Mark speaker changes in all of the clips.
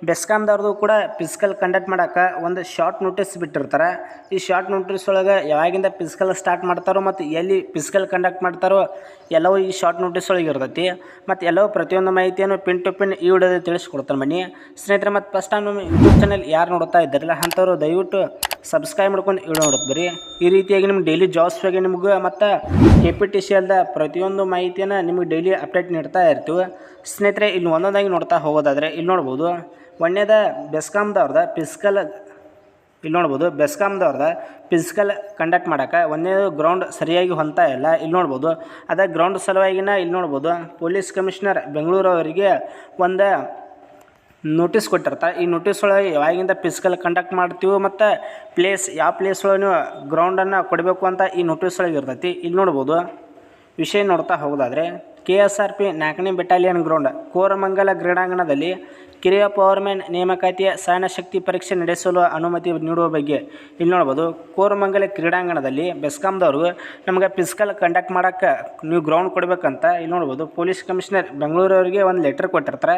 Speaker 1: ಬೆಸ್ಕಾಮ್ದವ್ರದ್ದು ಕೂಡ physical conduct ಮಾಡೋಕೆ ಒಂದು ಶಾರ್ಟ್ ನೋಟಿಸ್ ಬಿಟ್ಟಿರ್ತಾರೆ. ಈ ಶಾರ್ಟ್ ನೋಟಿಸ್ ಒಳಗೆ ಯಾವಾಗಿಂದ ಫಿಸಿಕಲ್ ಸ್ಟಾರ್ಟ್ ಮಾಡ್ತಾರೋ ಮತ್ತು ಎಲ್ಲಿ ಫಿಸಿಕಲ್ ಕಂಡಕ್ಟ್ ಮಾಡ್ತಾರೋ ಎಲ್ಲವೂ ಈ ಶಾರ್ಟ್ ನೋಟಿಸ್ ಒಳಗೆ ಇರ್ತೈತಿ. ಮತ್ತು ಎಲ್ಲವೂ ಪ್ರತಿಯೊಂದು ಮಾಹಿತಿಯನ್ನು ಪಿನ್ ಟು ಪಿನ್ ಈ ವಿಡಿಯೋದಲ್ಲಿ ತಿಳಿಸ್ಕೊಡ್ತಾನೆ ಬನ್ನಿ ಸ್ನೇಹಿತರೆ. ಮತ್ತು ಫಸ್ಟ್ ಟೈಮ್ ನಮ್ಮ ಯೂಟ್ಯೂಬ್ ಚಾನಲ್ ಯಾರು ನೋಡ್ತಾ ಇದ್ದಾರಲ್ಲ ಅಂಥವ್ರು ದಯವಿಟ್ಟು ಸಬ್ಸ್ಕ್ರೈಬ್ ಮಾಡ್ಕೊಂಡು ವಿಡಿಯೋ ನೋಡೋದು ಬರೀ. ಈ ರೀತಿಯಾಗಿ ನಿಮ್ಗೆ ಡೈಲಿ ಜಾಬ್ಸ್ ಬಗ್ಗೆ ನಿಮ್ಗೆ ಮತ್ತು KPTCLದ ಪ್ರತಿಯೊಂದು ಮಾಹಿತಿಯನ್ನು ನಿಮಗೆ ಡೈಲಿ ಅಪ್ಡೇಟ್ ನೀಡ್ತಾ ಇರ್ತೀವಿ ಸ್ನೇಹಿತರೆ. ಇಲ್ಲಿ ಒಂದೊಂದಾಗಿ ನೋಡ್ತಾ ಹೋಗೋದಾದರೆ ಇಲ್ಲಿ ನೋಡ್ಬೋದು ಒಂದೇದ ಬೆಸ್ಕಾಮ್ದವ್ರದ ಫಿಸಿಕಲ್ ಇಲ್ಲಿ ನೋಡ್ಬೋದು ಫಿಸಿಕಲ್ ಕಂಡಕ್ಟ್ ಮಾಡೋಕೆ ಒಂದೇದು ಗ್ರೌಂಡ್ ಸರಿಯಾಗಿ ಹೊಂತಾ ಇಲ್ಲ. ಇಲ್ಲಿ ನೋಡ್ಬೋದು ಅದೇ ಗ್ರೌಂಡ್ ಸಲುವಾಗಿನ ಇಲ್ಲಿ ನೋಡ್ಬೋದು ಪೊಲೀಸ್ ಕಮಿಷನರ್ ಬೆಂಗಳೂರು ಅವರಿಗೆ ಒಂದು ನೋಟಿಸ್ ಕೊಟ್ಟಿರ್ತಾರೆ. ಈ ನೋಟಿಸ್ ಒಳಗೆ ಯಾವಾಗಿಂದ ಫಿಸಿಕಲ್ ಕಂಡಕ್ಟ್ ಮಾಡ್ತೀವಿ ಮತ್ತು ಯಾವ ಪ್ಲೇಸ್ ಒಳಗೆ ನೀವು ಗ್ರೌಂಡನ್ನು ಕೊಡಬೇಕು ಅಂತ ಈ ನೋಟಿಸ್ ಒಳಗೆ ಇರ್ತೈತಿ. ಇಲ್ಲಿ ನೋಡ್ಬೋದು ವಿಷಯ ನೋಡ್ತಾ ಹೋಗೋದಾದರೆ KSRP 4ನೇ ಬೆಟಾಲಿಯನ್ ಗ್ರೌಂಡ್ ಕೋರಮಂಗಲ ಕ್ರೀಡಾಂಗಣದಲ್ಲಿ ಕಿರಿಯ ಪವರ್ಮ್ಯಾನ್ ನೇಮಕಾತಿಯ ಸಹನಶಕ್ತಿ ಪರೀಕ್ಷೆ ನಡೆಸಲು ಅನುಮತಿ ನೀಡುವ ಬಗ್ಗೆ ಇಲ್ಲಿ ನೋಡ್ಬೋದು. ಕೋರಮಂಗಲ ಕ್ರೀಡಾಂಗಣದಲ್ಲಿ ಬೆಸ್ಕಾಮ್ದವರು ನಮಗೆ ಫಿಸಿಕಲ್ ಕಂಡಕ್ಟ್ ಮಾಡೋಕ್ಕೆ ನೀವು ಗ್ರೌಂಡ್ ಕೊಡಬೇಕಂತ ಇಲ್ಲಿ ನೋಡ್ಬೋದು ಪೊಲೀಸ್ ಕಮಿಷನರ್ ಬೆಂಗಳೂರವರಿಗೆ ಒಂದು ಲೆಟರ್ ಕೊಟ್ಟಿರ್ತಾರೆ.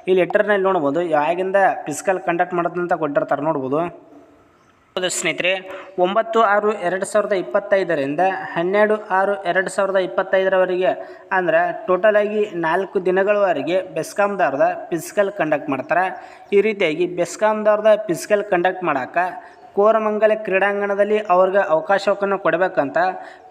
Speaker 1: ಈ ಲೆಟರ್ನಲ್ಲಿ ನೋಡ್ಬೋದು ಯಾವಾಗಿಂದ ಫಿಸಿಕಲ್ ಕಂಡಕ್ಟ್ ಮಾಡೋದಂತ ಕೊಟ್ಟಿರ್ತಾರೆ ನೋಡ್ಬೋದು. ಸ್ನೇಹಿತರೆ 9/6/2025ರಿಂದ 12/6/2025 ಅಂದ್ರೆ ಟೋಟಲಾಗಿ 4 ದಿನಗಳವರೆಗೆ ಬೆಸ್ಕಾಮ್ದವ್ರದ ಫಿಸಿಕಲ್ ಕಂಡಕ್ಟ್ ಮಾಡ್ತಾರೆ. ಈ ರೀತಿಯಾಗಿ ಬೆಸ್ಕಾಮ್ದವ್ರದ ಫಿಸಿಕಲ್ ಕಂಡಕ್ಟ್ ಮಾಡೋಕೆ ಕೋರಮಂಗಲ ಕ್ರೀಡಾಂಗಣದಲ್ಲಿ ಅವ್ರಿಗೆ ಅವಕಾಶವನ್ನು ಕೊಡಬೇಕಂತ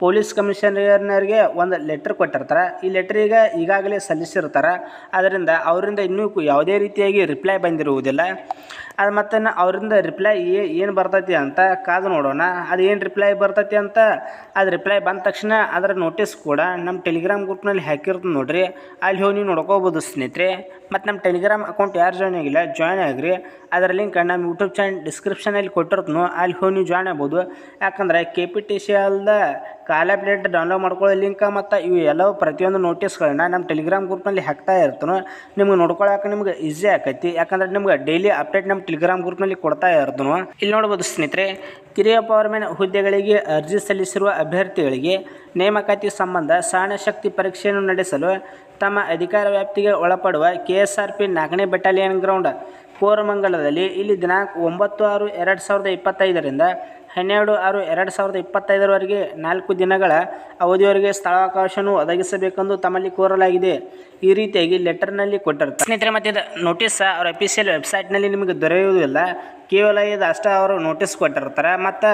Speaker 1: ಪೊಲೀಸ್ ಕಮಿಷನರ್ಗೆ ಒಂದು ಲೆಟ್ರ್ ಕೊಟ್ಟಿರ್ತಾರೆ. ಈ ಲೆಟ್ರಿಗೆ ಈಗಾಗಲೇ ಸಲ್ಲಿಸಿರ್ತಾರೆ. ಅದರಿಂದ ಅವರಿಂದ ಇನ್ನೂ ಯಾವುದೇ ರೀತಿಯಾಗಿ ರಿಪ್ಲೈ ಬಂದಿರುವುದಿಲ್ಲ. ಅದು ಮತ್ತು ಅವರಿಂದ ರಿಪ್ಲೈ ಏನು ಬರ್ತೈತಿ ಅಂತ ಕಾದು ನೋಡೋಣ. ಅದು ಏನು ರಿಪ್ಲೈ ಬರ್ತೈತಿ ಅಂತ ಅದು ರಿಪ್ಲೈ ಬಂದ ತಕ್ಷಣ ಅದರ ನೋಟಿಸ್ ಕೂಡ ನಮ್ಮ ಟೆಲಿಗ್ರಾಮ್ ಗ್ರೂಪ್ನಲ್ಲಿ ಹಾಕಿರ್ತದೆ ನೋಡಿರಿ. ಅಲ್ಲಿ ಹೋಗಿ ನೀವು ನೋಡ್ಕೋಬೋದು ಸ್ನೇಹಿತರೆ. ಮತ್ತು ನಮ್ಮ ಟೆಲಿಗ್ರಾಮ್ ಅಕೌಂಟ್ ಯಾರು ಜಾಯ್ನ್ ಆಗಿಲ್ಲ ಜಾಯ್ನ್ ಆಗಿರಿ. ಅದರ ಲಿಂಕ್ ನಮ್ಮ ಯೂಟ್ಯೂಬ್ ಚಾನಲ್ ಡಿಸ್ಕ್ರಿಪ್ಷನಲ್ಲಿ ಕೊಟ್ಟಿರ್ತೀನೋ ಅಲ್ಲಿ ಹೋಗಿ ನೀವು ಜಾಯ್ನ್ ಆಗ್ಬೋದು. ಯಾಕಂದರೆ KPTCLದ ಕಾಲ್ ಅಪ್ಡೇಟ್ ಡೌನ್ಲೋಡ್ ಮಾಡ್ಕೊಳ್ಳೋ ಲಿಂಕ್ ಮತ್ತು ಇವು ಎಲ್ಲವೂ ಪ್ರತಿಯೊಂದು ನೋಟಿಸ್ಗಳನ್ನ ನಮ್ಮ ಟೆಲಿಗ್ರಾಮ್ ಗ್ರೂಪ್ನಲ್ಲಿ ಹಾಕ್ತಾ ಇರ್ತಾನೋ ನಿಮ್ಗೆ ನೋಡ್ಕೊಳ್ಳೋಕೆ ನಿಮ್ಗೆ ಈಸಿ ಆಕೈತಿ. ಯಾಕಂದರೆ ನಿಮ್ಗೆ ಡೈಲಿ ಅಪ್ಡೇಟ್ ನಮ್ಮ ಟೆಲಿಗ್ರಾಮ್ ಗ್ರೂಪ್ನಲ್ಲಿ ಕೊಡ್ತಾ ಇರ್ತಾನೋ. ಇಲ್ಲಿ ನೋಡ್ಬೋದು ಸ್ನೇಹಿತರೆ ಕಿರಿಯ ಪವರ್ಮ್ಯಾನ್ ಹುದ್ದೆಗಳಿಗೆ ಅರ್ಜಿ ಸಲ್ಲಿಸಿರುವ ಅಭ್ಯರ್ಥಿಗಳಿಗೆ ನೇಮಕಾತಿ ಸಂಬಂಧ ಸಹನಶಕ್ತಿ ಪರೀಕ್ಷೆಯನ್ನು ನಡೆಸಲು ತಮ್ಮ ಅಧಿಕಾರ ವ್ಯಾಪ್ತಿಗೆ ಒಳಪಡುವ KSRP 4ನೇ ಬೆಟಾಲಿಯನ್ ಗ್ರೌಂಡ್ ಕೋರಮಂಗಲದಲ್ಲಿ ಇಲ್ಲಿ ದಿನಾಂಕ 9/6/2025ರಿಂದ 12/6/2025 4 ದಿನಗಳ ಅವಧಿಯವರೆಗೆ ಸ್ಥಳಾವಕಾಶವನ್ನು ಒದಗಿಸಬೇಕೆಂದು ತಮ್ಮಲ್ಲಿ ಕೋರಲಾಗಿದೆ. ಈ ರೀತಿಯಾಗಿ ಲೆಟರ್ನಲ್ಲಿ ಕೊಟ್ಟಿರ್ತಾರೆ ಸ್ನೇಹಿತರೆ. ಮತ್ತು ಇದು ನೋಟಿಸ್ ಅವರ ಅಫಿಷಿಯಲ್ ವೆಬ್ಸೈಟ್ನಲ್ಲಿ ನಿಮಗೆ ದೊರೆಯುವುದಿಲ್ಲ. ಕೇವಲ ಇದು ಅಷ್ಟೇ ಅವರು ನೋಟಿಸ್ ಕೊಟ್ಟಿರ್ತಾರೆ. ಮತ್ತು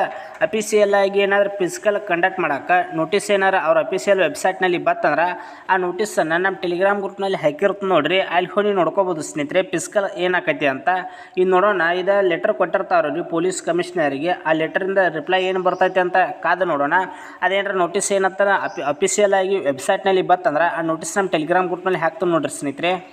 Speaker 1: ಅಫಿಷಿಯಲ್ ಆಗಿ ಏನಾದರೂ ಫಿಸಿಕಲ್ ಕಂಡಕ್ಟ್ ಮಾಡೋಕೆ ನೋಟಿಸ್ ಏನಾರು ಅವ್ರ ಅಫಿಷಿಯಲ್ ವೆಬ್ಸೈಟ್ನಲ್ಲಿ ಬತ್ತಂದ್ರೆ ಆ ನೋಟಿಸನ್ನು ನಮ್ಮ ಟೆಲಿಗ್ರಾಮ್ ಗ್ರೂಪ್ನಲ್ಲಿ ಹಾಕಿರ್ತದೆ ನೋಡಿರಿ. ಅಲ್ಲಿ ಹೋಗಿ ನೋಡ್ಕೋಬೋದು ಸ್ನೇಹಿತರೆ ಫಿಸಿಕಲ್ ಏನಾಕೈತಿ ಅಂತ. ಇದು ನೋಡೋಣ. ಇದು ಲೆಟರ್ ಕೊಟ್ಟಿರ್ತಾವ್ರಿ ಪೊಲೀಸ್ ಕಮಿಷನರಿಗೆ. ಆ ಲೆಟರಿಂದ ರಿಪ್ಲೈ ಏನು ಬರ್ತೈತೆ ಅಂತ ಕಾದು ನೋಡೋಣ. ಅದೇನಾರ ನೋಟಿಸ್ ಏನಂತ ಅಫಿಷಿಯಲ್ ಆಗಿ ವೆಬ್ಸೈಟ್ನಲ್ಲಿ ಬತ್ತಂದ್ರೆ ಆ ನೋಟಿಸ್ ನಮ್ಮ ಟೆಲಿಗ್ರಾಮ್ ಗ್ರೂಪ್ನಲ್ಲಿ ಹಾಕ್ತಾನೆ ನೋಡಿರಿ ಸ್ನೇಹಿತರೆ.